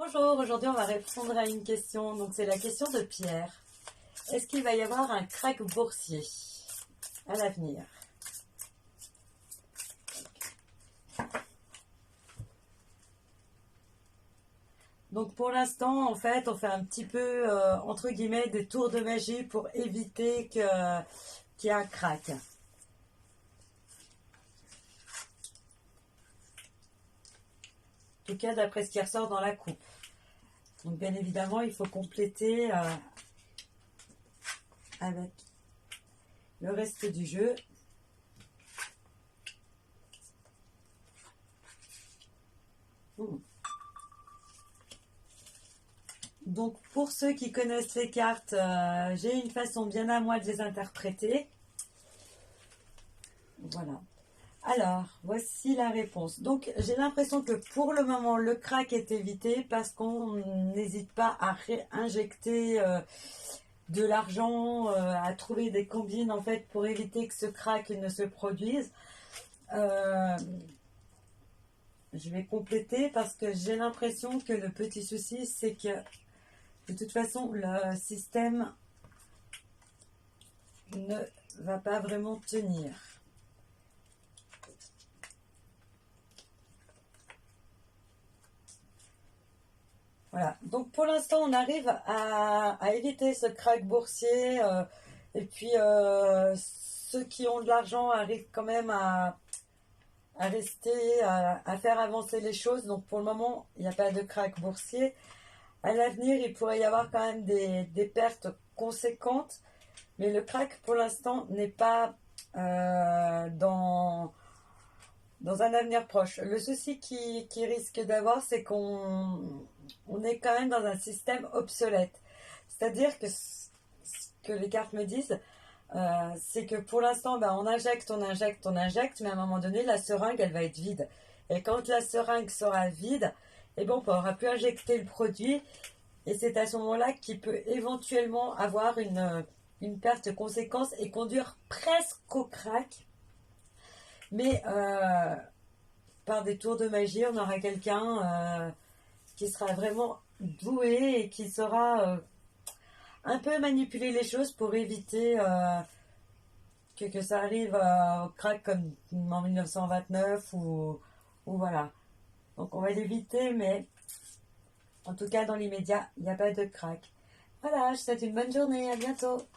Bonjour, aujourd'hui on va répondre à une question, donc c'est la question de Pierre. Est-ce qu'il va y avoir un krach boursier à l'avenir? Donc pour l'instant, en fait, on fait un petit peu, entre guillemets, des tours de magie pour éviter qu'il y ait un krach. En tout cas, d'après ce qui ressort dans la coupe. Donc bien évidemment, il faut compléter avec le reste du jeu. Donc pour ceux qui connaissent les cartes, j'ai une façon bien à moi de les interpréter. Voilà. Alors, voici la réponse. Donc, j'ai l'impression que pour le moment, le krach est évité parce qu'on n'hésite pas à réinjecter de l'argent, à trouver des combines en fait pour éviter que ce krach ne se produise. Je vais compléter parce que j'ai l'impression que le petit souci, c'est que de toute façon, le système ne va pas vraiment tenir. Voilà, donc pour l'instant on arrive à éviter ce krach boursier et puis ceux qui ont de l'argent arrivent quand même à rester, à faire avancer les choses. Donc pour le moment il n'y a pas de krach boursier. À l'avenir il pourrait y avoir quand même des pertes conséquentes, mais le krach pour l'instant n'est pas dans un avenir proche. Le souci qui risque d'avoir, c'est qu'on est quand même dans un système obsolète. C'est-à-dire que ce que les cartes me disent, c'est que pour l'instant, on injecte, mais à un moment donné, la seringue, elle va être vide. Et quand la seringue sera vide, on n'aura plus injecter le produit. Et c'est à ce moment-là qu'il peut éventuellement avoir une perte conséquente et conduire presque au krach. Mais par des tours de magie, on aura quelqu'un qui sera vraiment doué et qui saura un peu manipuler les choses pour éviter que ça arrive au krach comme en 1929 ou voilà. Donc on va l'éviter, mais en tout cas dans l'immédiat, il n'y a pas de krach. Voilà, je vous souhaite une bonne journée, à bientôt.